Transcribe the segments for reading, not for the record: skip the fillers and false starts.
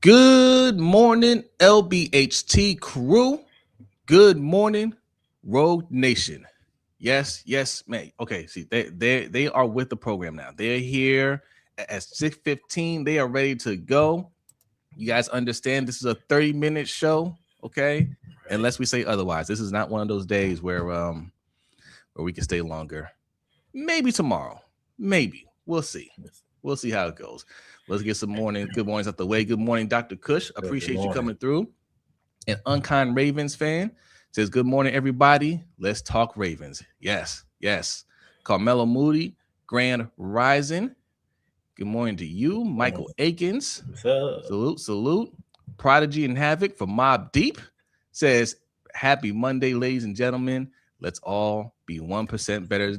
Good morning, LBHT crew. Good morning, Road Nation. Yes, man. Okay, see, they are with the program now. They're here at 6:15. They are ready to go. You guys understand this is a 30-minute show, okay? Unless we say otherwise. This is not one of those days where we can stay longer. Maybe tomorrow. Maybe. We'll see. We'll see how it goes. Let's get some good mornings out the way. Good morning, Dr. Kush. Appreciate you coming through. An Unkind Ravens fan says, good morning, everybody. Let's talk Ravens. Yes. Carmelo Moody, Grand Rising. Good morning to you. Michael Akins. Salute. Prodigy and Havoc from Mob Deep says, happy Monday, ladies and gentlemen. Let's all be 1% better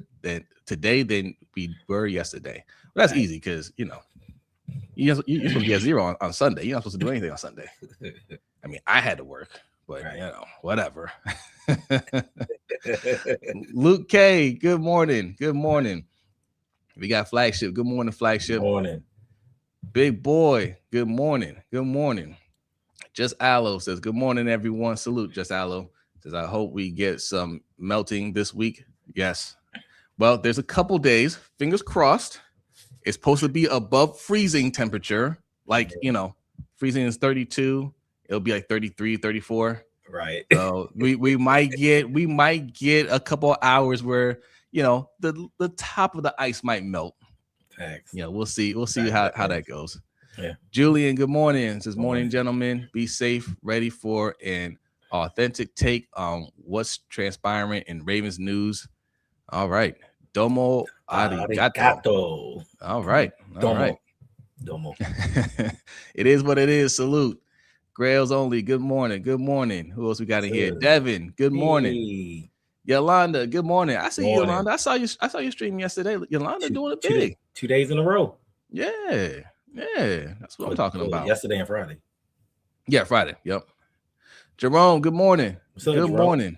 today than we were yesterday. Well, that's easy because, you're supposed to get 0 on Sunday. You're not supposed to do anything on Sunday. I mean, I had to work, but, whatever. Luke K, good morning. We got Flagship. Good morning, Flagship. Good morning. Big Boy, good morning. Just Aloe says, good morning, everyone. Salute, Just Aloe. Says, I hope we get some melting this week. Yes. Well, there's a couple days, fingers crossed. It's supposed to be above freezing temperature. Like, freezing is 32. It'll be like 33, 34. Right. So we might get a couple of hours where, the top of the ice might melt. Thanks. We'll see. We'll see how that goes. Yeah. Julian, good morning. Says, morning, gentlemen. Be safe, ready for an authentic take on what's transpiring in Ravens news. All right. Domo arigato. All right. Domo. It is what it is. Salute. Grails only. Good morning. Who else we got in here? Devin. Good morning. Hey. Yolanda. Good morning. I see you, Yolanda. I saw you stream yesterday. Yolanda doing it big. 2 days in a row. Yeah. That's what I'm talking about. Yesterday and Friday. Yeah, Friday. Yep. Jerome. Good morning. What's up, good Jerome? Morning.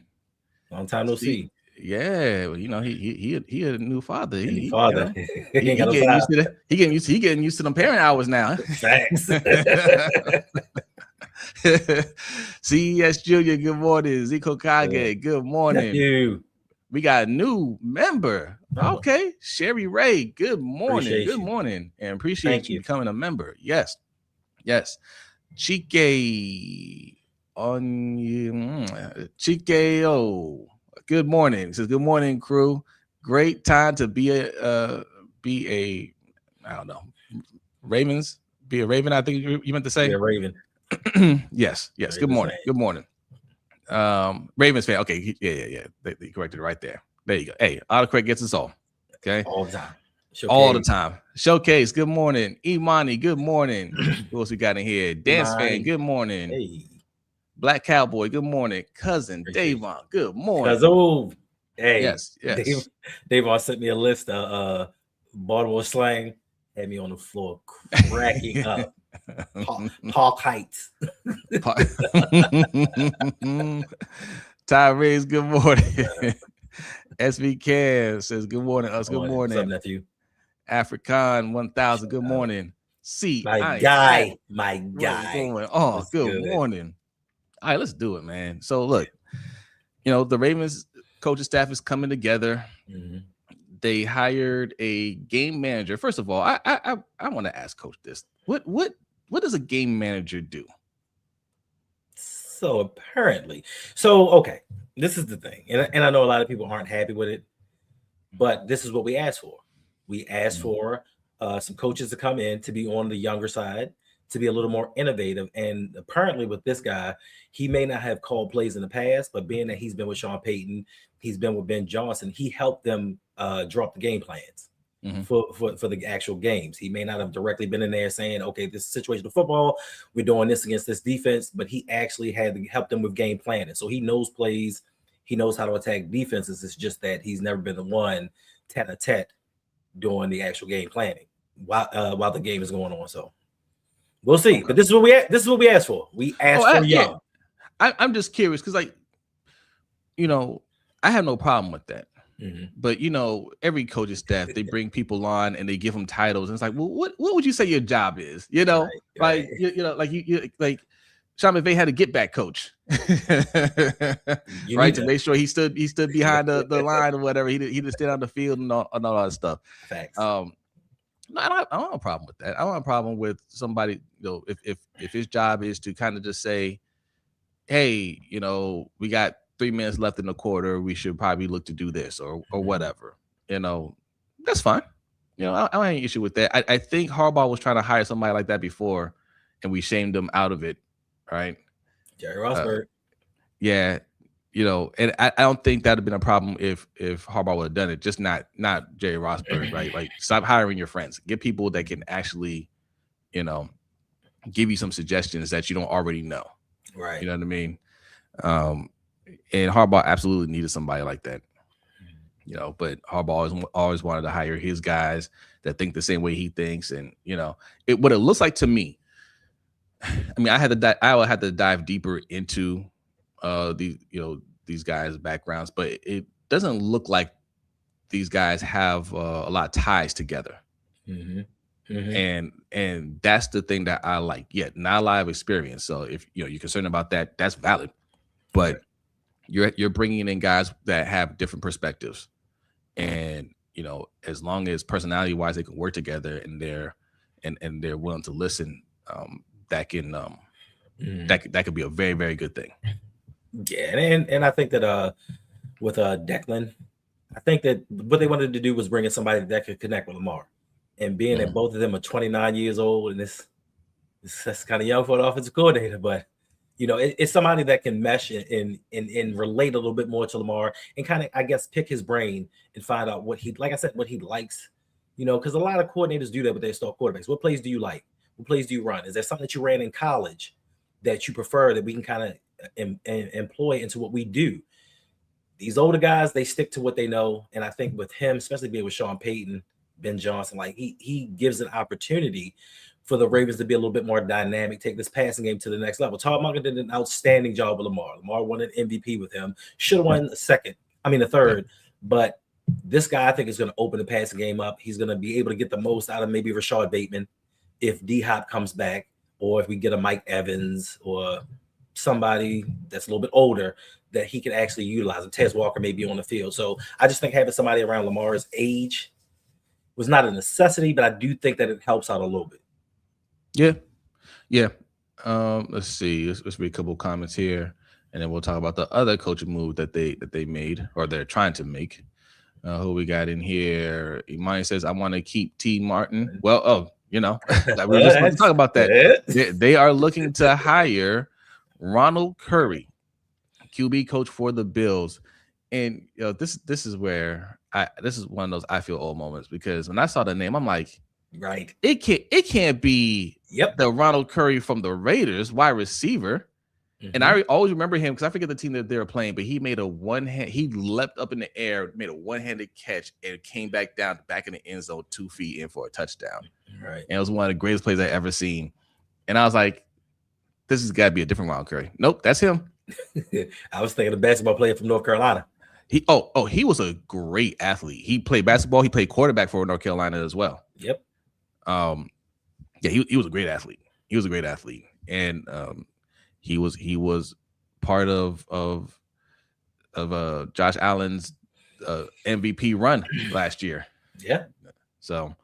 Long time no see. Yeah, well, he a new father. He getting used to them parent hours now. Facts. CES Junior, good morning. Zico Kage, good morning. You. We got a new member. Okay, Sherry Ray, good morning. Good morning, and appreciate you becoming a member. Yes. Chike good morning. It says, good morning, crew. Great time to be a I don't know, Ravens. Be a Raven, I think you meant to say. Be a Raven. Yes. Ravens Good morning. fan. Good morning. Ravens fan. Okay. Yeah. They corrected it right there. There you go. Hey, autocorrect gets us all. Okay. All the time. All the time. Showcase. Good morning. Imani. Good morning. Who else we got in here? Dance fan. Good morning. Hey. Black Cowboy, good morning. Cousin Davon, good morning. Cousin. Hey. Yes. Davon sent me a list of Baltimore slang, had me on the floor cracking up. Park Heights. Tyrese, good morning. SV Cam says, good morning. Us, good morning. What's up, nephew? African 1000, good morning. My guy. Oh, good morning. All right, let's do it, man. So look, the Ravens coaching staff is coming together. Mm-hmm. They hired a game manager. First of all, I want to ask Coach this. What does a game manager do? So apparently, okay, this is the thing, and I know a lot of people aren't happy with it, but this is what we asked for. We asked for some coaches to come in to be on the younger side, to be a little more innovative. And apparently with this guy, he may not have called plays in the past, but being that he's been with Sean Payton, he's been with Ben Johnson, he helped them drop the game plans for the actual games. He may not have directly been in there saying, okay, this is situational football, we're doing this against this defense, but he actually had to help them with game planning. So he knows plays, he knows how to attack defenses. It's just that he's never been the one tete-a-tete doing the actual game planning while the game is going on. So we'll see. Okay. But this is what we asked for. We asked for young. I'm just curious because, I have no problem with that. But every coaching staff, they bring people on and they give them titles, and it's like, well, what would you say your job is? Right. Like you like Sean McVay had a get back coach, You right? need To that. make sure he stood behind the line or whatever. He didn't stand on the field and all that stuff. Facts. No, I don't have a problem with that. I don't have a problem with somebody, if his job is to kind of just say, hey, we got 3 minutes left in the quarter, we should probably look to do this or whatever. That's fine. I don't have any issue with that. I think Harbaugh was trying to hire somebody like that before, and we shamed him out of it, right? Jerry Rossberg. Yeah, and I don't think that'd have been a problem if Harbaugh would have done it. Just not Jerry Rossberg, right? Like, stop hiring your friends. Get people that can actually, give you some suggestions that you don't already know. Right. You know what I mean? And Harbaugh absolutely needed somebody like that. But Harbaugh always wanted to hire his guys that think the same way he thinks, and what it looks like to me. I mean, I would have to dive deeper into these guys' backgrounds, but it doesn't look like these guys have a lot of ties together. And that's the thing that I like. Yeah, not a lot of experience. So if you're concerned about that, that's valid. But you're bringing in guys that have different perspectives, and as long as personality wise they can work together and they're willing to listen, that can that could be a very, very good thing. Yeah, and I think that with Declan, I think that what they wanted to do was bring in somebody that could connect with Lamar, and being that both of them are 29 years old, and that's kind of young for an offensive coordinator, but it's somebody that can mesh and relate a little bit more to Lamar and kind of, I guess, pick his brain and find out what he likes, because a lot of coordinators do that with their star quarterbacks. What plays do you like? What plays do you run? Is there something that you ran in college that you prefer that we can kind of employ into what we do? These older guys, they stick to what they know. And I think with him, especially being with Sean Payton, Ben Johnson, like he gives an opportunity for the Ravens to be a little bit more dynamic, take this passing game to the next level. Todd Monken did an outstanding job with Lamar. Lamar won an MVP with him. Should have won the third. But this guy, I think, is going to open the passing game up. He's going to be able to get the most out of maybe Rashad Bateman if D-Hop comes back, or if we get a Mike Evans or somebody that's a little bit older that he can actually utilize. And Tez Walker may be on the field. So I just think having somebody around Lamar's age was not a necessity, but I do think that it helps out a little bit. Yeah. Let's see. Let's read a couple comments here, and then we'll talk about the other coaching move that they made or they're trying to make. Who we got in here? Imani says, "I want to keep T. Martin." Well, we just want to talk about that. They are looking to hire Ronald Curry, QB coach for the Bills, and this is where this is one of those I feel old moments, because when I saw the name, I'm like, right, it can't be the Ronald Curry from the Raiders, wide receiver. And I always remember him because I forget the team that they were playing, but he made he leapt up in the air, made a one-handed catch, and came back down back in the end zone 2 feet in for a touchdown. Right. And it was one of the greatest plays I ever seen. And I was like, this has got to be a different Ronald Curry. Nope, that's him. I was thinking the basketball player from North Carolina. He was a great athlete. He played basketball. He played quarterback for North Carolina as well. Yep. He was a great athlete. And he was part of Josh Allen's MVP run last year. Yeah. So,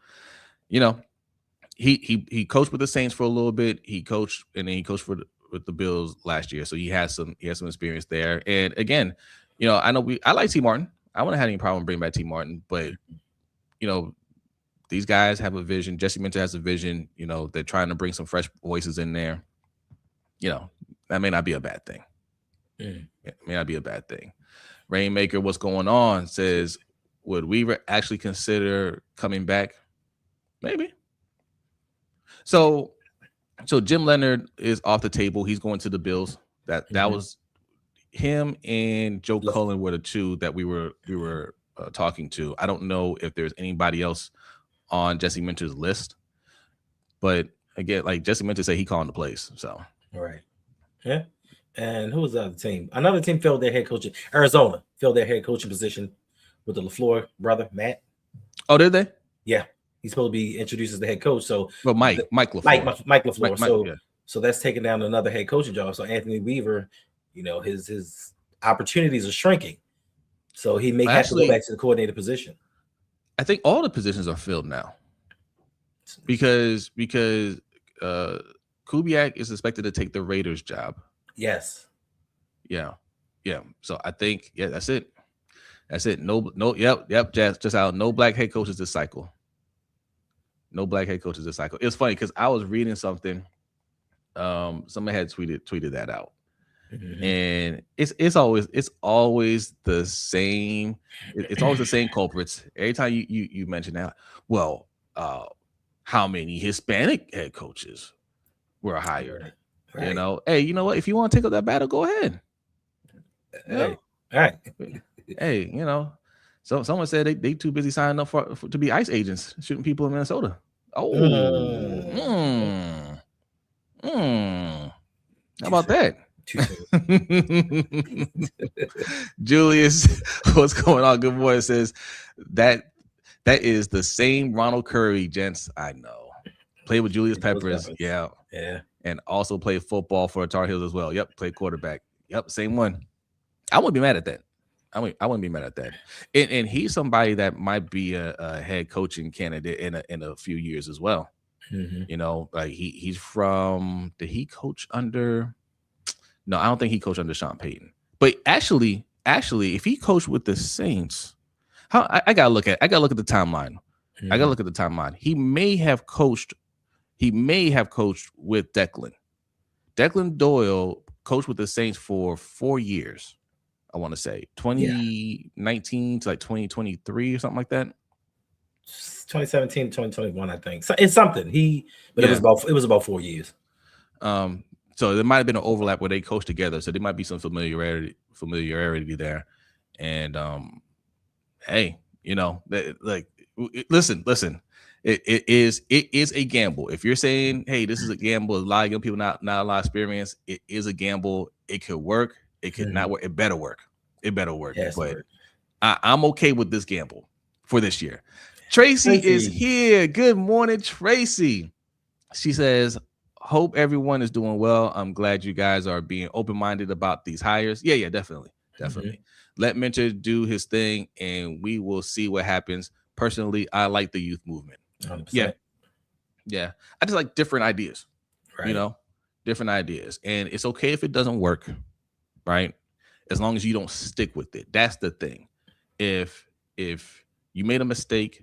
he coached with the Saints for a little bit. He coached and then he coached with the Bills last year. So he has some experience there. And again, I know I like T. Martin. I wouldn't have any problem bringing back T. Martin, but these guys have a vision. Jesse Minter has a vision. They're trying to bring some fresh voices in there. That may not be a bad thing. It may not be a bad thing. Rainmaker, what's going on, says, would Weaver actually consider coming back? Maybe. So Jim Leonard is off the table. He's going to the Bills. That was him and Joe Cullen were the two that we were talking to. I don't know if there's anybody else on Jesse Minter's list, but again, like Jesse Minter said, he calling the plays. So right. Yeah. And who was the other team? Another team filled their head coaching. Arizona filled their head coaching position with the LaFleur brother, Matt. Oh, did they? Yeah, he's supposed to be introduced as the head coach. So, well, Mike LaFleur. Mike LaFleur. Mike, So, yeah. so that's taking down another head coaching job. So Anthony Weaver, his opportunities are shrinking. So he may have to go back to the coordinator position. I think all the positions are filled now because Kubiak is expected to take the Raiders job. Yes. Yeah. So I think that's it. No. Yep. Just out. No black head coaches this cycle. It's funny because I was reading something. Somebody had tweeted that out. Mm-hmm. And it's always the same. It's always the same culprits. Every time you mention that, well, how many Hispanic head coaches were hired? Right. Hey, you know what? If you want to take up that battle, go ahead. Hey, all right. Hey, so someone said they too busy signing up for to be ICE agents, shooting people in Minnesota. How about that? Julius, what's going on? Good morning. Says that is the same Ronald Curry, gents. I know. Played with Julius Peppers. Yeah. And also played football for Tar Heels as well. Yep. Played quarterback. Yep. Same one. I wouldn't be mad at that. I wouldn't be mad at that. And he's somebody that might be a head coaching candidate in a few years as well. Mm-hmm. Like he's from. Did he coach under? No, I don't think he coached under Sean Payton. But actually, if he coached with the Saints, I gotta look at the timeline. Mm-hmm. I gotta look at the timeline. He may have coached with Declan. Declan Doyle coached with the Saints for 4 years. I want to say 2019 to like 2023 or something like that. 2017 to 2021, I think. So it's something. It was about 4 years. So there might have been an overlap where they coach together. So there might be some familiarity there. And hey, listen. It is a gamble. If you're saying, hey, this is a gamble, a lot of young people not a lot of experience, it is a gamble. It could work. It could not work. It better work. Yes, but I'm okay with this gamble for this year. Tracy is here. Good morning, Tracy. She says, hope everyone is doing well. I'm glad you guys are being open-minded about these hires. Yeah, definitely. Mm-hmm. Let Mentor do his thing, and we will see what happens. Personally, I like the youth movement. 100%. Yeah. I just like different ideas. Right. Different ideas. And it's okay if it doesn't work, right? As long as you don't stick with it. That's the thing. If you made a mistake,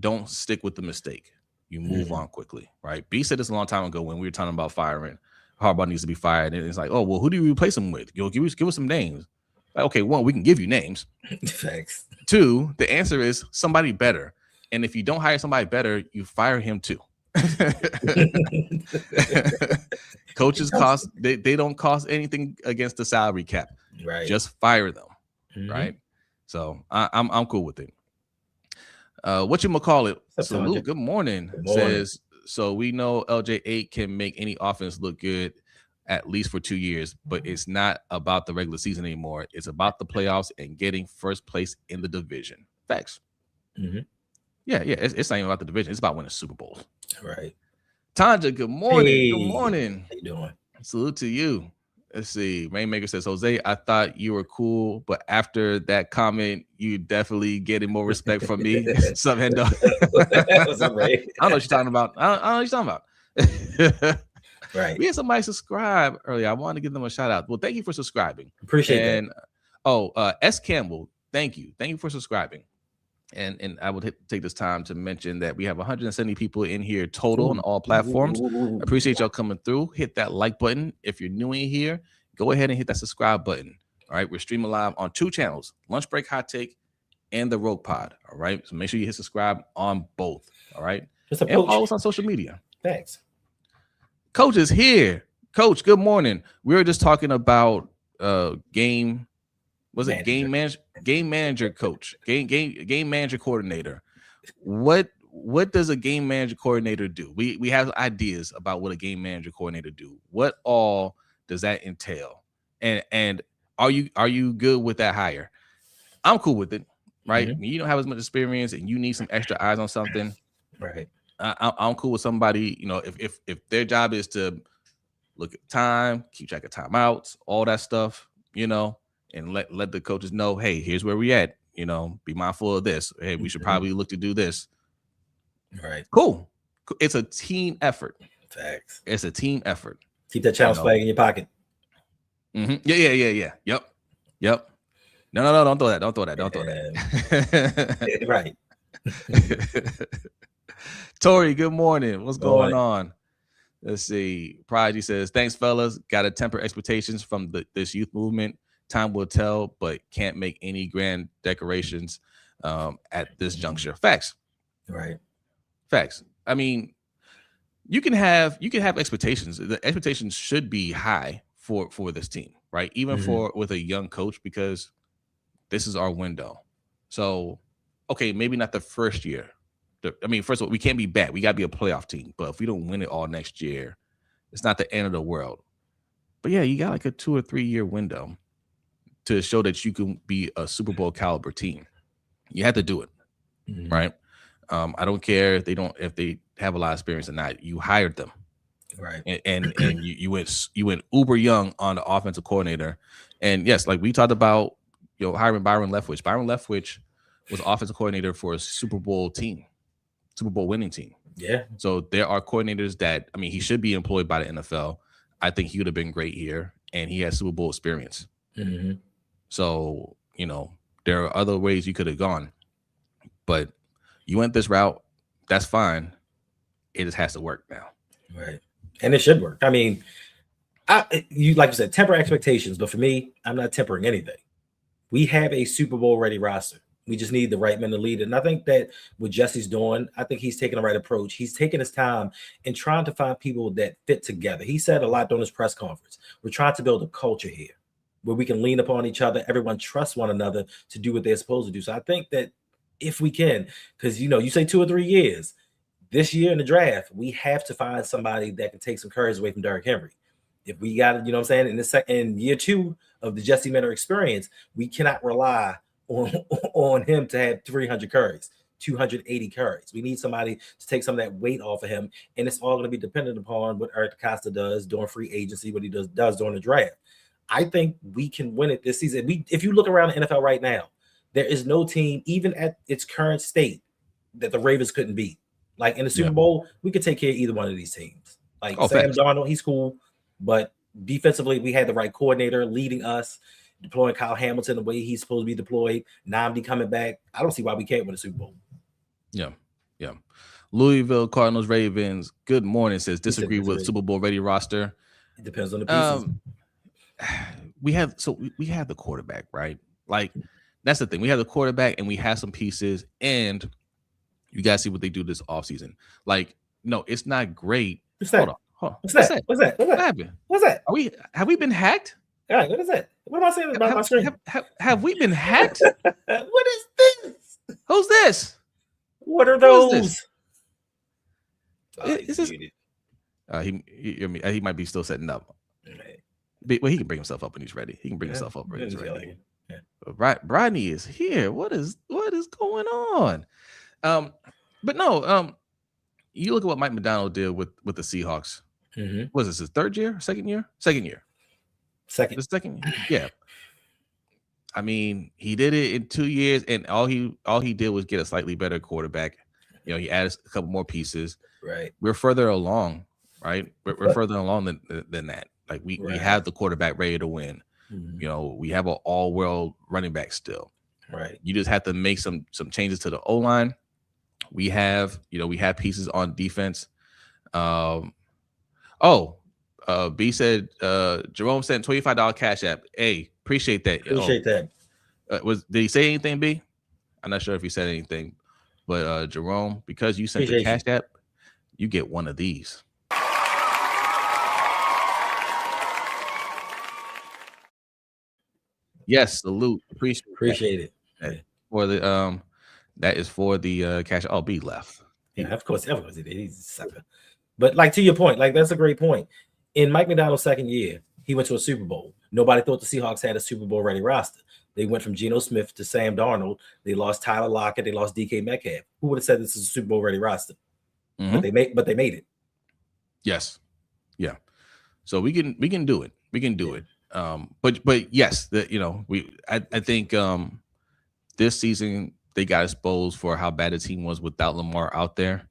don't stick with the mistake. You move on quickly, right? B said this a long time ago when we were talking about firing. Harbaugh needs to be fired. And it's like, oh, well, who do you replace him with? Give us some names. Like, okay, one, we can give you names. Thanks. Two, the answer is somebody better. And if you don't hire somebody better, you fire him too. Coaches cost, they don't cost anything against the salary cap. Right. Just fire them. Mm-hmm. Right. So I'm cool with it. Whatchamacallit? Salute. Good morning. Says, so we know LJ8 can make any offense look good at least for 2 years, but it's not about the regular season anymore. It's about the playoffs and getting first place in the division. Facts. Mm-hmm. Yeah. It's not even about the division. It's about winning Super Bowls. Right. Tanja, good morning. Hey, good morning. How you doing? Salute to you. Let's see. Rainmaker says, Jose, I thought you were cool, but after that comment, you definitely getting more respect from me. What's up, Hendo? What's up, Ray? I don't know what you're talking about. I don't know what you're talking about. Right. We had somebody subscribe earlier. I wanted to give them a shout out. Well, thank you for subscribing. Appreciate that. S. Campbell, thank you. Thank you for subscribing. And I would take this time to mention that we have 170 people in here total on all platforms. Appreciate y'all coming through. Hit that like button. If you're new in here, go ahead and hit that subscribe button. All right. We're streaming live on 2 channels, Lunch Break Hot Take and the Rogue Pod. All right. So make sure you hit subscribe on both. All right. And follow us on social media. Thanks. Coach is here. Coach, good morning. We were just talking about game manager coach, game manager coordinator. What does a game manager coordinator do? We have ideas about what a game manager coordinator do. What all does that entail? And are you good with that hire? I'm cool with it. right? You don't have as much experience and you need some extra eyes on something, right? I'm cool with somebody, if their job is to look at time, keep track of timeouts, all that stuff, and let the coaches know, hey, here's where we at, be mindful of this. Hey, we should probably look to do this. Right. Cool. It's a team effort. Facts. It's a team effort. Keep that challenge flag in your pocket. Yeah. Yep. No. Don't throw that. Don't throw that. Right. Tori, good morning. What's going on? Let's see. Prodigy says, thanks, fellas. Got to temper expectations from this youth movement. Time will tell, but can't make any grand decorations at this juncture. Facts. Right. Facts. I mean, you can have expectations. The expectations should be high for this team, right? Even with a young coach, because this is our window. So, okay, maybe not the first year. First of all, we can't be bad. We got to be a playoff team. But if we don't win it all next year, it's not the end of the world. But yeah, you got like a 2 or 3 year window to show that you can be a Super Bowl caliber team. You have to do it, right? I don't care if they have a lot of experience or not. You hired them, right? And you went uber young on the offensive coordinator. And yes, like we talked about, hiring Byron Leftwich. Byron Leftwich was offensive coordinator for a Super Bowl winning team. Yeah. So there are coordinators that, he should be employed by the NFL. I think he would have been great here, and he has Super Bowl experience. So, there are other ways you could have gone, but you went this route. That's fine. It just has to work now. Right. And it should work. Like you said, temper expectations, but for me, I'm not tempering anything. We have a Super Bowl ready roster. We just need the right men to lead it. And I think that what Jesse's doing, I think he's taking the right approach. He's taking his time and trying to find people that fit together. He said a lot during his press conference. We're trying to build a culture here where we can lean upon each other. Everyone trusts one another to do what they're supposed to do. So I think that if we can, because, you say 2 or 3 years, this year in the draft, we have to find somebody that can take some courage away from Derrick Henry. If we got it, in year 2 of the Jesse Minter experience, we cannot rely on him to have 300 carries, 280 carries. We need somebody to take some of that weight off of him, and it's all going to be dependent upon what Eric Costa does during free agency, what he does during the draft. I think we can win it this season. If you look around the NFL right now, there is no team, even at its current state, that the Ravens couldn't beat. Like in the Super Bowl, we could take care of either one of these teams. Like Sam Darnold, he's cool, but defensively, we had the right coordinator leading us, deploying Kyle Hamilton the way he's supposed to be deployed. Namdi coming back. I don't see why we can't win a Super Bowl. Yeah. Louisville Cardinals Ravens. Good morning. Says disagree with Super Bowl ready roster. It depends on the pieces. We have the quarterback, right? Like that's the thing. We have the quarterback and we have some pieces, and you guys see what they do this offseason. Like, no, it's not great. What's that? Hold on. What's that? What happened? What's that? Have we been hacked? All right, what is that? What am I saying about my screen? Have we been hacked? What is this? Who's this? What are those? Is this? He might be still setting up. Well, he can bring himself up when he's ready. He can bring himself up when he's ready. Rodney is here. What is going on? But no. You look at what Mike McDonald did with the Seahawks. Was this his third year? Second year? Second year. The second year. Yeah. He did it in 2 years, and all he did was get a slightly better quarterback. He added a couple more pieces. Right. We're further along, right? We're further along than that. Like we have the quarterback ready to win. We have an all-world running back still. Right. You just have to make some changes to the O-line. We have pieces on defense. B said Jerome sent $25 cash app. Hey, appreciate that. Appreciate that. Did he say anything, B? I'm not sure if he said anything, but Jerome, because you sent the cash app, you get one of these. Yes, salute. Appreciate it. For the that is for the cash. Oh, B left. Yeah, of course it is. He's a sucker. But like to your point, like that's a great point. In Mike McDonald's second year, he went to a Super Bowl. Nobody thought the Seahawks had a Super Bowl ready roster. They went from Geno Smith to Sam Darnold. They lost Tyler Lockett. They lost DK Metcalf. Who would have said this is a Super Bowl ready roster? Mm-hmm. But they made it. Yes. Yeah. So we can do it. We can do it. But yes, I think this season they got exposed for how bad the team was without Lamar out there,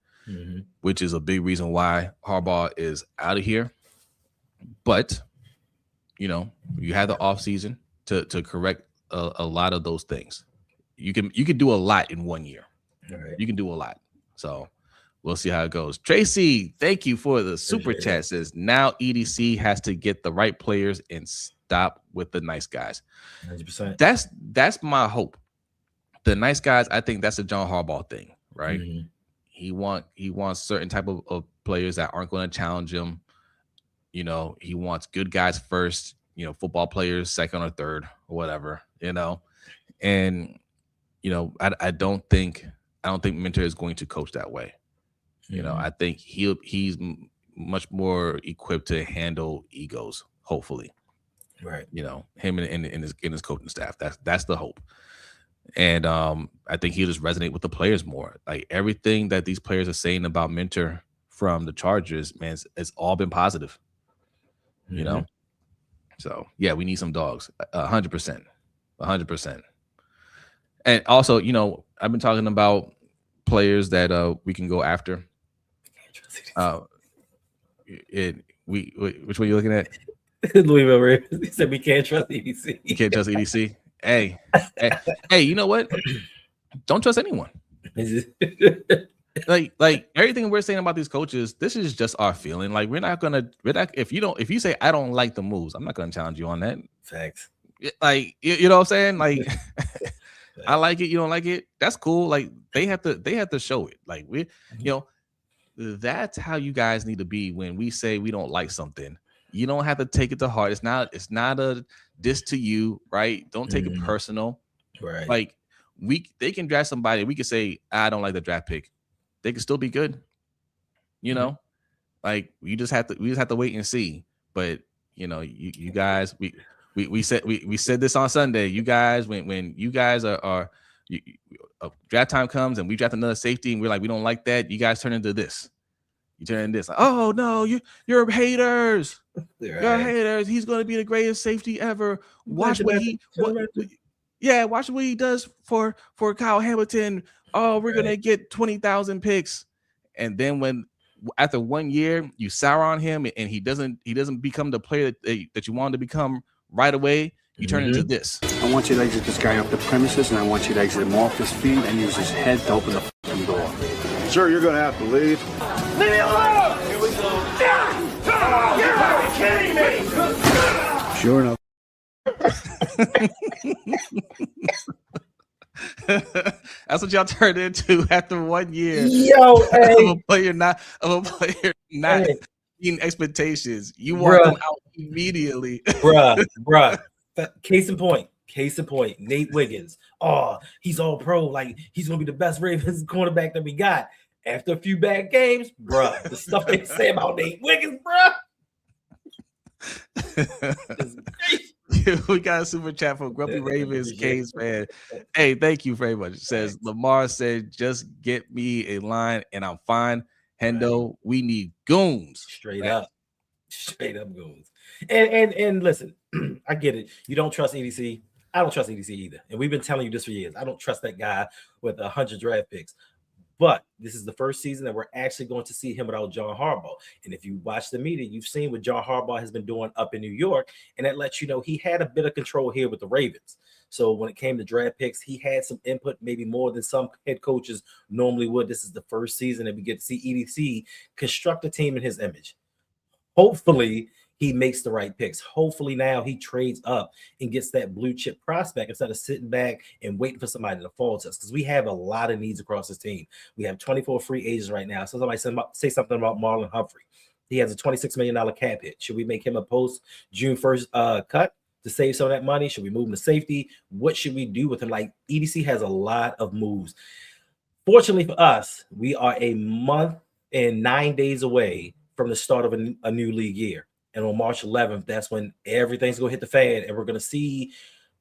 which is a big reason why Harbaugh is out of here. But you had the offseason to correct a lot of those things. You can do a lot in 1 year. Right. You can do a lot. So we'll see how it goes. Tracy, thank you for the super chat. Says now EDC has to get the right players and stop with the nice guys. 100%. That's my hope. The nice guys, I think that's a John Harbaugh thing, right? Mm-hmm. He wants certain type of players that aren't going to challenge him. He wants good guys first, football players second or third or whatever, and I don't think Minter is going to coach that way. I think he's much more equipped to handle egos, hopefully. Right. Him and his coaching staff. That's the hope. And I think he'll just resonate with the players more. Like everything that these players are saying about Minter from the Chargers, man, it's all been positive. So yeah, we need some dogs. 100%. 100%. And also, I've been talking about players that we can go after. Which one are you looking at? Louisville Ravens. He said we can't trust EDC. You can't trust EDC. Hey, you know what? Don't trust anyone. like everything we're saying about these coaches, this is just our feeling. Like we're not if you say I don't like the moves, I'm not gonna challenge you on that. Facts. Like you know what I'm saying? Like I like it, you don't like it. That's cool. Like they have to show it. Like that's how you guys need to be when we say we don't like something. You don't have to take it to heart. It's not a diss to you, right? Don't take it personal. Right. Like they can draft somebody. We can say, I don't like the draft pick. They can still be good. Like we just have to wait and see. But you guys, we said this on Sunday. You guys, when you guys are draft time comes and we draft another safety and we're like, we don't like that. You guys turn into this. You turn into this. Like, oh no, you're haters. You're haters. He's going to be the greatest safety ever. Watch what he does for Kyle Hamilton. Oh, we're gonna get 20,000 picks, and then after 1 year you sour on him and he doesn't become the player that you wanted to become right away. You turn into this. I want you to exit this guy off the premises, and I want you to exit him off his feet and use his head to open the fucking door. Sir, you're gonna have to leave. Leave me alone! Here we go. You're fucking kidding me! Sure enough. That's what y'all turned into after 1 year. Yo, hey. of a player not meeting expectations. You want them out immediately. Bruh. Case in point. Nate Wiggins. Oh, he's all pro. Like he's gonna be the best Ravens cornerback that we got. After a few bad games, bruh, the stuff they say about Nate Wiggins, bruh. We got a super chat from Grumpy Ravens Case fan. Hey, thank you very much. It says Lamar said, just get me a line and I'm fine. Hendo, we need goons. Straight up goons. And listen, I get it. You don't trust EDC. I don't trust EDC either. And we've been telling you this for years. I don't trust that guy with 100 draft picks. But this is the first season that we're actually going to see him without John Harbaugh. And if you watch the media, you've seen what John Harbaugh has been doing up in New York. And that lets you know he had a bit of control here with the Ravens. So when it came to draft picks, he had some input, maybe more than some head coaches normally would. This is the first season that we get to see EDC construct a team in his image. Hopefully, he makes the right picks. Hopefully now he trades up and gets that blue chip prospect instead of sitting back and waiting for somebody to fall to us, because we have a lot of needs across this team. We have 24 free agents right now. So somebody say something about Marlon Humphrey. He has a $26 million cap hit. Should we make him a post June 1st cut to save some of that money? Should we move him to safety? What should we do with him? Like EDC has a lot of moves. Fortunately for us, we are a month and 9 days away from the start of a new league year. And on March 11th, that's when everything's going to hit the fan. And we're going to see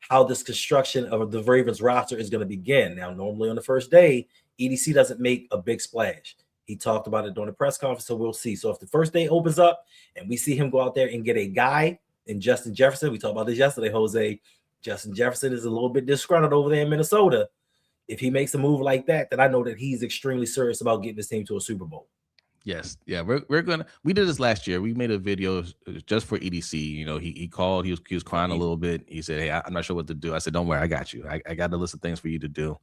how this construction of the Ravens roster is going to begin. Now, normally on the first day, EDC doesn't make a big splash. He talked about it during the press conference, so we'll see. So if the first day opens up and we see him go out there and get a guy in Justin Jefferson, we talked about this yesterday, Jose. Justin Jefferson is a little bit disgruntled over there in Minnesota. If he makes a move like that, then I know that he's extremely serious about getting his team to a Super Bowl. Yes, yeah, we did this last year. We made a video just for EDC. You know, he called, he was crying a little bit. He said, "Hey, I'm not sure what to do." I said, "Don't worry, I got you. I got a list of things for you to do."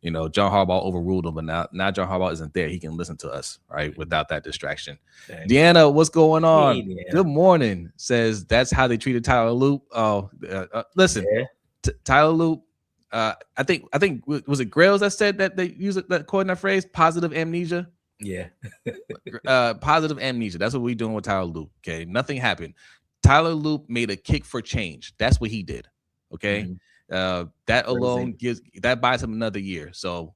You know, John Harbaugh overruled him, but now John Harbaugh isn't there. He can listen to us, right, without that distraction. Dang. Deanna, what's going on? Hey, good morning. Says that's how they treated Tyler Loop. Oh, listen, Tyler Loop. I think was it Grails that said that they use it, that coined that phrase, positive amnesia. Yeah. Positive amnesia. That's what we're doing with Tyler Loop. Okay. Nothing happened. Tyler Loop made a kick for change. That's what he did. Okay. That alone buys him another year. So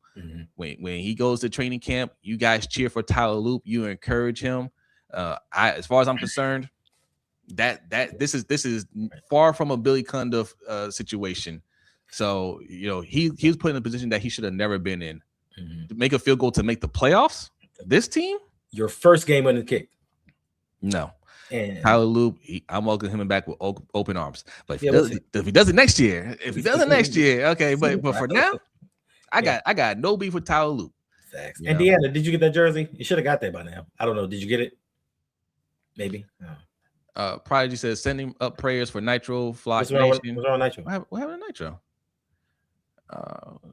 when he goes to training camp, you guys cheer for Tyler Loop. You encourage him. As far as I'm concerned, this is far from a Billy Cundiff situation. So, you know, he was put in a position that he should have never been in. To make a field goal to make the playoffs. This team, your first game on the kick. No, and Tyler Loop, I'm welcoming him back with open arms. But if he does it next year, okay. But for now, I got no beef with Tyler Loop. Facts. And Deanna, did you get that jersey? You should have got that by now. I don't know. Did you get it? Maybe. Prodigy says sending up prayers for Nitro Flock Nation. What's wrong with Nitro? What happened to Nitro? Hold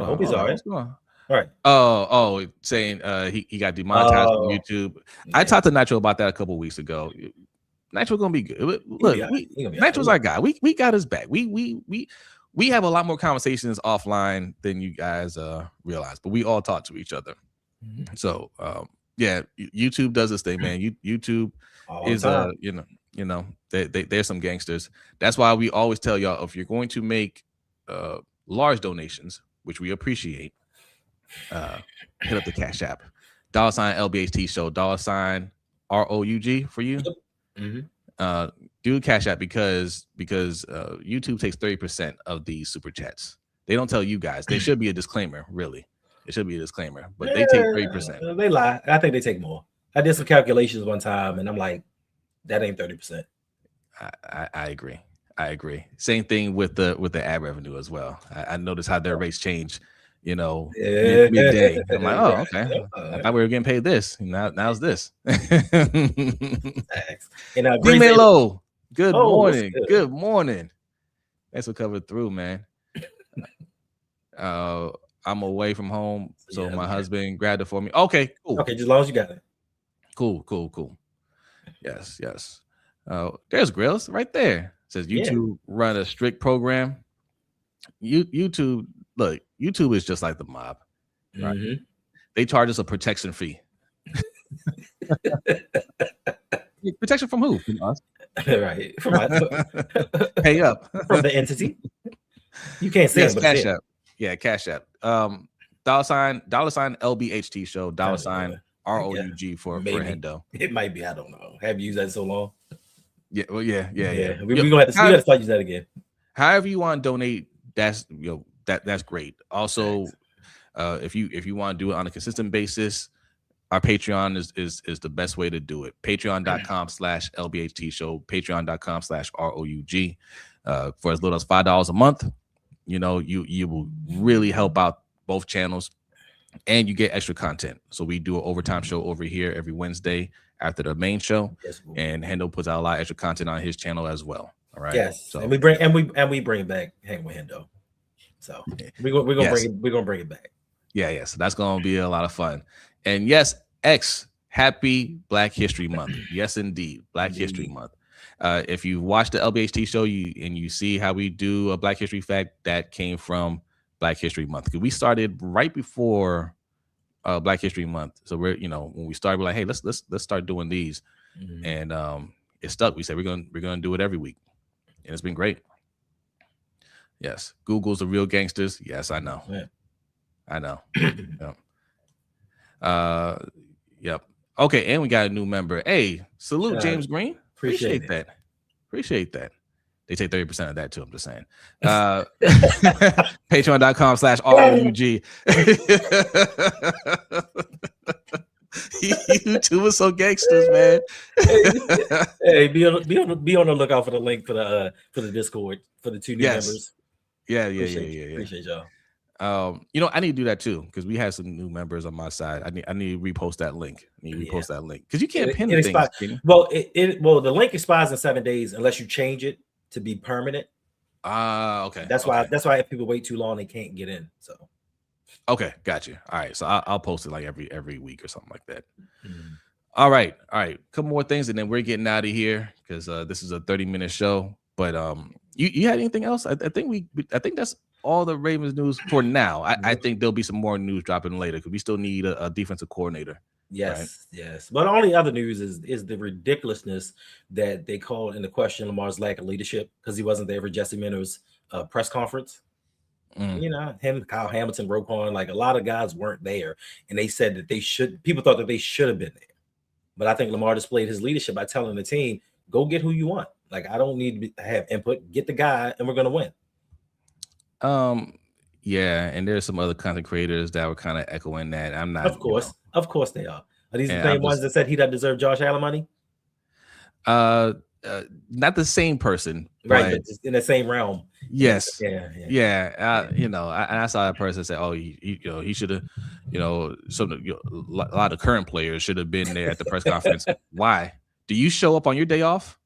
on. I hope he's all right. What's going on? All right. Oh, saying he got demonetized on YouTube. Yeah. I talked to Nitro about that a couple weeks ago. Nitro's gonna be good. Look, Nitro's our guy. We got his back. We have a lot more conversations offline than you guys realize, but we all talk to each other. So yeah, YouTube does this thing, man. YouTube is you know they're some gangsters. That's why we always tell y'all, if you're going to make large donations, which we appreciate, hit up the Cash App, $ LBHTShow, $ ROUG for you. Do Cash App because YouTube takes 30% of these super chats. They don't tell you guys. There should be a disclaimer, really. It should be a disclaimer, but they take 30%. They lie. I think they take more. I did some calculations one time, and I'm like, that ain't 30%. I agree. Same thing with the ad revenue as well. I noticed how their rates change. You know, midday. I'm like, oh, okay. I thought we were getting paid this. Now's this. Low. Good morning. Good morning. Thanks for coming through, man. I'm away from home, so my husband grabbed it for me. Okay, cool. Okay, just as long as you got it. Cool. Yes. There's Grills right there. It says YouTube run a strict program. YouTube. Look, YouTube is just like the mob, right? They charge us a protection fee. Protection from who? From us. Right. From us. Pay up. From the entity. You can't say Cash App. Yeah, Cash App. $, LBHTShow, $ ROUG for Hendo. It might be. I don't know. Have you used that so long? Yeah. Well, yeah. We're gonna have to start using that again. However you want to donate, that's that's great. Also, if you want to do it on a consistent basis, our Patreon is the best way to do it. Patreon.com/LBHTShow, Patreon.com/ROUG. For as little as $5 a month, you will really help out both channels, and you get extra content. So we do an overtime show over here every Wednesday after the main show, and Hendo puts out a lot of extra content on his channel as well. All right. Yes. So and we bring back Hang with Hendo. So we're gonna bring it back. Yeah. So that's gonna be a lot of fun. And yes, happy Black History Month. Yes, indeed, Black History Month. If you watch the LBHT show, you see how we do a Black History fact, that came from Black History Month, because we started right before Black History Month. So we're when we started, we're like, hey, let's start doing these, and it stuck. We said we're gonna do it every week, and it's been great. Yes, Google's the real gangsters. Yes, I know. Yeah. I know. Yep. Okay, and we got a new member. Hey, salute James Green. Appreciate that. They take 30% of that too. I'm just saying. Patreon.com/ROUG. You two are so gangsters, man. Hey, be on the lookout for the link for the Discord for the 2 new members. Yeah. Appreciate y'all. I need to do that too because we have some new members on my side. I need to repost that link. Because you can't pin the things. Well, the link expires in 7 days unless you change it to be permanent. Okay. That's why if people wait too long, they can't get in. So. Okay, gotcha. All right, so I'll post it like every week or something like that. Mm-hmm. All right. Couple more things, and then we're getting out of here because this is a 30-minute show. But you had anything else? I think that's all the Ravens news for now. I think there'll be some more news dropping later because we still need a defensive coordinator. Yes, right? yes. But the only other news is the ridiculousness that they called into question Lamar's lack of leadership because he wasn't there for Jesse Minter's press conference. Him, Kyle Hamilton, Roquan, like a lot of guys weren't there, and they said that people thought that they should have been there. But I think Lamar displayed his leadership by telling the team, go get who you want. Like, I don't need to have input. Get the guy, and we're going to win. Yeah, and there's some other content creators that were kind of echoing that. I'm not. Of course they are. Are these the same ones that said he doesn't deserve Josh Allen money? Not the same person, right? But in the same realm. Yes. Yeah. I saw that person say, "Oh, he should have, a lot of current players should have been there at the press conference." Why? Do you show up on your day off?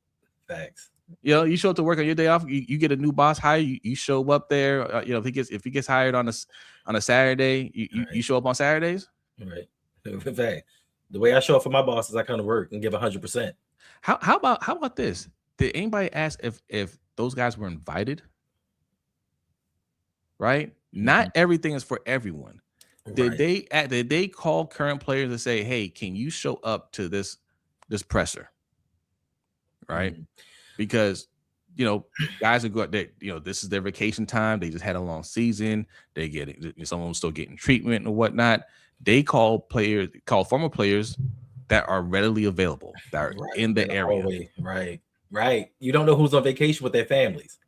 Facts. You show up to work on your day off. You get a new boss hire. You show up there. If he gets hired on a Saturday, you show up on Saturdays. Right. In fact, the way I show up for my boss is I come to work and give 100%. How about this? Did anybody ask if those guys were invited? Right. Mm-hmm. Not everything is for everyone. Right. Did they call current players and say, "Hey, can you show up to this presser?" Right. Mm-hmm. Because, guys are good. This is their vacation time. They just had a long season. They some of them still getting treatment and whatnot. They call former players that are readily available, that are in the area. Right. You don't know who's on vacation with their families.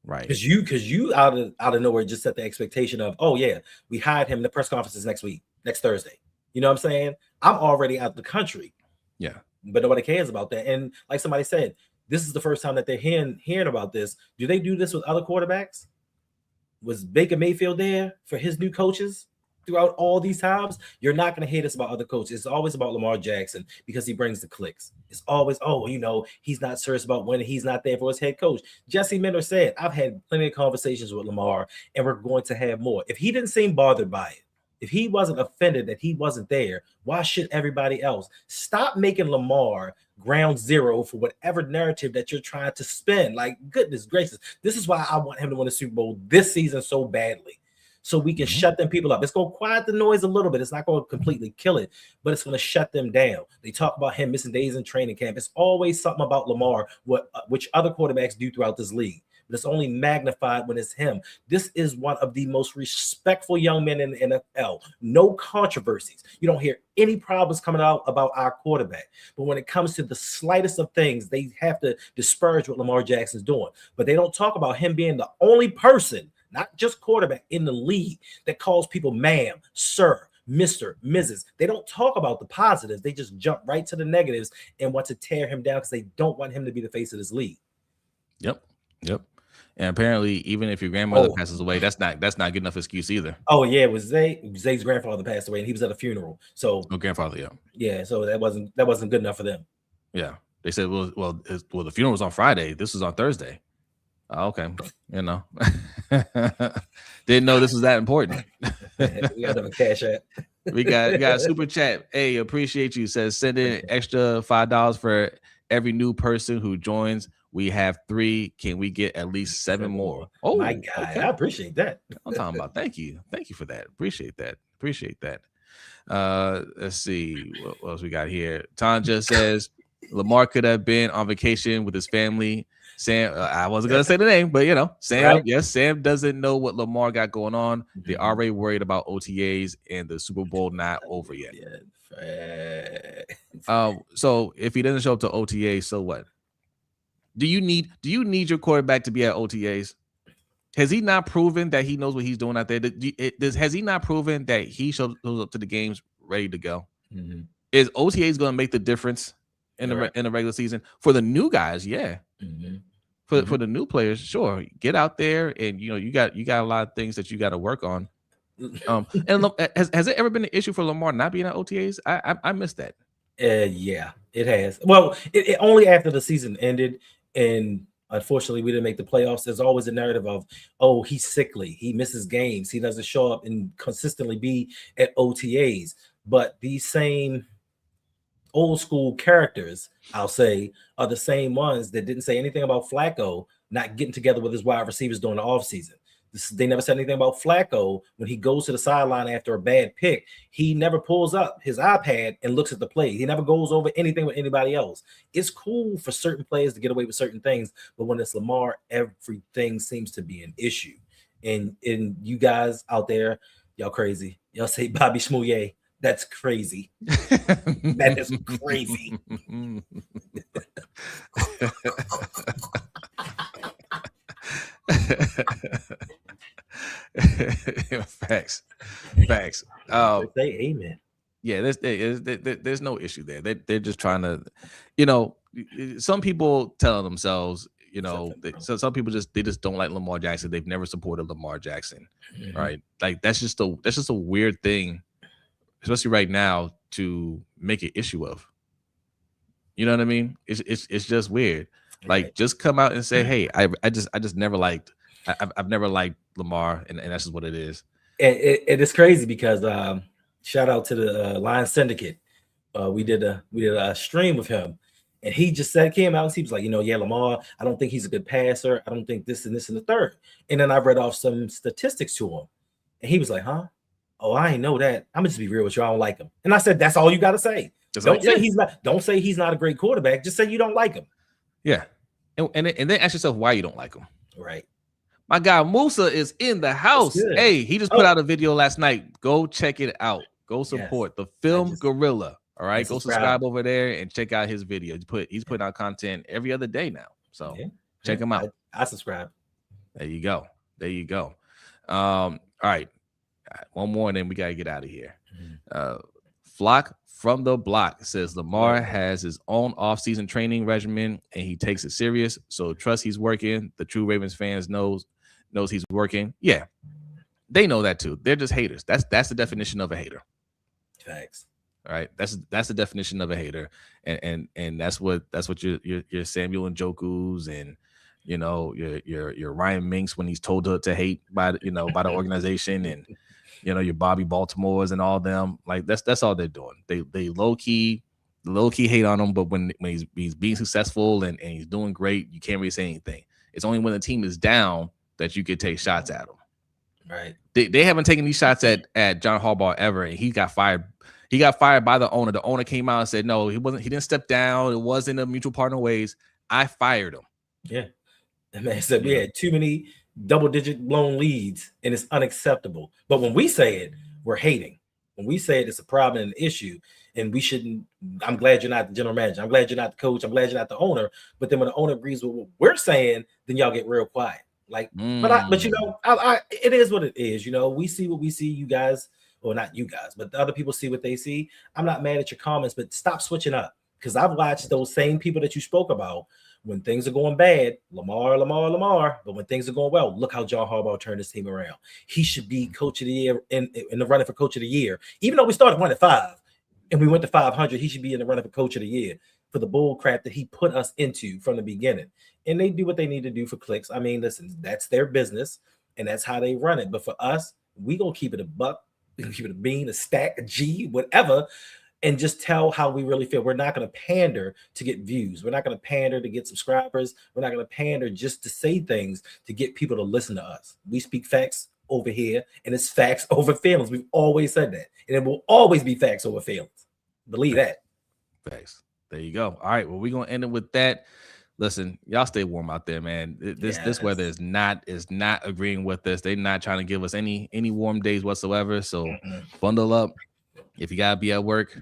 Right. Because you out of nowhere just set the expectation of, oh yeah, we hired him. The press conference is next Thursday. You know what I'm saying? I'm already out the country. Yeah. But nobody cares about that. And like somebody said, this is the first time that they're hearing about this. Do they do this with other quarterbacks? Was Baker Mayfield there for his new coaches throughout all these times? You're not going to hear this about other coaches. It's always about Lamar Jackson because he brings the clicks. It's always, he's not serious about winning. He's not there for his head coach. Jesse Minter said, I've had plenty of conversations with Lamar, and we're going to have more. If he didn't seem bothered by it, if he wasn't offended that he wasn't there, why should everybody else? Stop making Lamar ground zero for whatever narrative that you're trying to spin. Like, goodness gracious. This is why I want him to win the Super Bowl this season so badly. So we can shut them people up. It's going to quiet the noise a little bit. It's not going to completely kill it, but it's going to shut them down. They talk about him missing days in training camp. It's always something about Lamar, which other quarterbacks do throughout this league. But it's only magnified when it's him. This is one of the most respectful young men in the NFL. No controversies. You don't hear any problems coming out about our quarterback. But when it comes to the slightest of things, they have to disparage what Lamar Jackson's doing. But they don't talk about him being the only person, not just quarterback, in the league that calls people ma'am, sir, Mr., Mrs. They don't talk about the positives. They just jump right to the negatives and want to tear him down because they don't want him to be the face of this league. Yep. And apparently, even if your grandmother passes away, that's not good enough excuse either. Oh yeah, it was Zay's grandfather passed away, and he was at a funeral. So grandfather, yeah. So that wasn't good enough for them. Yeah, they said, well, the funeral was on Friday. This was on Thursday. Oh, okay, didn't know this was that important. We got a cash app. We got a super chat. Hey, appreciate you. Says send in extra $5 for every new person who joins. We have 3. Can we get at least 7 more? Oh my God, okay. I appreciate that. I'm talking about. Thank you for that. Appreciate that. Let's see what else we got here. Tanja says Lamar could have been on vacation with his family. Sam, I wasn't gonna say the name, but Sam. Right? Yes, Sam doesn't know what Lamar got going on. They already worried about OTAs and the Super Bowl not over yet. So if he doesn't show up to OTA, so what? Do you need your quarterback to be at OTAs? Has he not proven that he knows what he's doing out there? Has he not proven that he shows up to the games ready to go? Mm-hmm. Is OTAs going to make the difference in the regular season for the new guys? Yeah. Mm-hmm. For the new players, sure. Get out there, and you got a lot of things that you got to work on. And has it ever been an issue for Lamar not being at OTAs? I missed that. Yeah, it has. Well, it only after the season ended, and unfortunately, we didn't make the playoffs. There's always a narrative of, oh, he's sickly, he misses games, he doesn't show up and consistently be at OTAs. But these same old school characters, I'll say, are the same ones that didn't say anything about Flacco not getting together with his wide receivers during the offseason. They never said anything about Flacco when he goes to the sideline after a bad pick. He never pulls up his iPad and looks at the play. He never goes over anything with anybody else. It's cool for certain players to get away with certain things, but when it's Lamar, everything seems to be an issue. And you guys out there, y'all crazy. Y'all say Bobby Schmouye. That's crazy. That is crazy. Facts. Say amen. Yeah, there's no issue there. They're just trying to, some people tell themselves, so some people just don't like Lamar Jackson. They've never supported Lamar Jackson, right? Like that's just a weird thing, especially right now, to make an issue of. You know what I mean? It's just weird. Like, just come out and say, hey, I just never liked. I've never liked Lamar, and that's just what it is. It is crazy because shout out to the Lions Syndicate. We did a stream with him, and he just came out and he was like, yeah, Lamar, I don't think he's a good passer. I don't think this and this and the third. And then I read off some statistics to him, and he was like, huh? Oh, I ain't know that. I'm gonna just be real with you. I don't like him. And I said, that's all you got to say. Don't say he's not a great quarterback. Just say you don't like him. Yeah, and then ask yourself why you don't like him. Right. My guy Musa is in the house. Hey, he just put out a video last night. Go check it out. Go support the Film Gorilla. All right, go subscribe over there and check out his video. He's putting out content every other day now. So check him out. I subscribe. There you go. All right. One more, and then we gotta get out of here. Flock from the Block says Lamar has his own off-season training regimen and he takes it serious. So trust he's working. The true Ravens fans knows he's working. Yeah, they know that too. They're just haters. That's the definition of a hater. Facts. All right, that's the definition of a hater, and that's what your Samuel Njoku's and your Ryan Minks when he's told to hate by the organization, and your Bobby Baltimore's and all them. Like that's all they're doing. They low key hate on him, but when he's being successful and he's doing great, you can't really say anything. It's only when the team is down that you could take shots at him. Right. They haven't taken these shots at John Harbaugh ever, and he got fired. He got fired by the owner. The owner came out and said, no, he didn't step down. It wasn't a mutual partner ways. I fired him. Yeah. And man said we had too many double-digit blown leads, and it's unacceptable. But when we say it, we're hating. When we say it, it's a problem and an issue, and we shouldn't. I'm glad you're not the general manager. I'm glad you're not the coach. I'm glad you're not the owner. But then when the owner agrees with what we're saying, then y'all get real quiet. Like, but it is what it is. We see what we see. You guys. Well, not you guys, but the other people see what they see. I'm not mad at your comments, but stop switching up, because I've watched those same people that you spoke about. When things are going bad, Lamar. But when things are going well, look how John Harbaugh turned his team around. He should be coach of the year in the running for coach of the year. Even though we started 1-5 and we went to 500, he should be in the running for coach of the year for the bull crap that he put us into from the beginning. And they do what they need to do for clicks. I mean, listen, that's their business and that's how they run it. But for us, we gonna keep it a buck. We can keep it a bean, a stack, a G, whatever, and just tell how we really feel. We're not going to pander to get views. We're not going to pander to get subscribers. We're not going to pander just to say things to get people to listen to us. We speak facts over here, and it's facts over feelings. We've always said that, and it will always be facts over feelings. Believe that. Facts. There you go. All right. Well, we're going to end it with that. Listen, y'all stay warm out there, man. This weather is not agreeing with us. They're not trying to give us any warm days whatsoever. So bundle up. If you gotta be at work,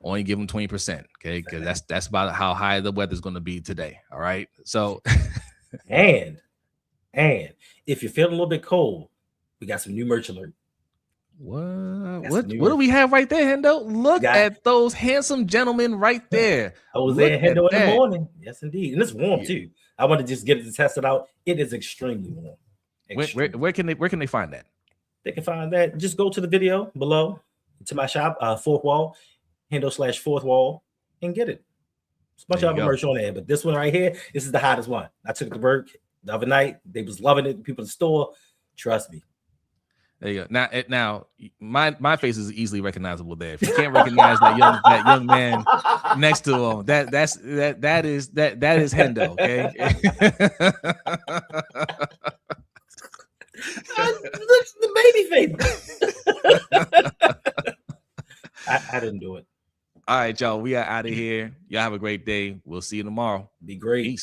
only give them 20%. Okay, because that's about how high the weather's going to be today. All right, so and if you're feeling a little bit cold, we got some new merch alert. What do we have right there, Hendo? Look at those handsome gentlemen right there. I was there in Hendo in the morning. Yes, indeed. And it's warm too. I want to just get it to test it out. It is extremely warm. Where can they find that? They can find that. Just go to the video below to my shop, Fourth Wall, Hendo/Fourth Wall, and get it. There's a bunch of other merch on there, but this one right here, this is the hottest one. I took it to work the other night. They was loving it. People in the store, trust me. There you go. Now, my face is easily recognizable there. If you can't recognize that young man next to him, that is Hendo. Okay. Look at the baby face. I didn't do it. All right, y'all. We are out of here. Y'all have a great day. We'll see you tomorrow. Be great. Peace.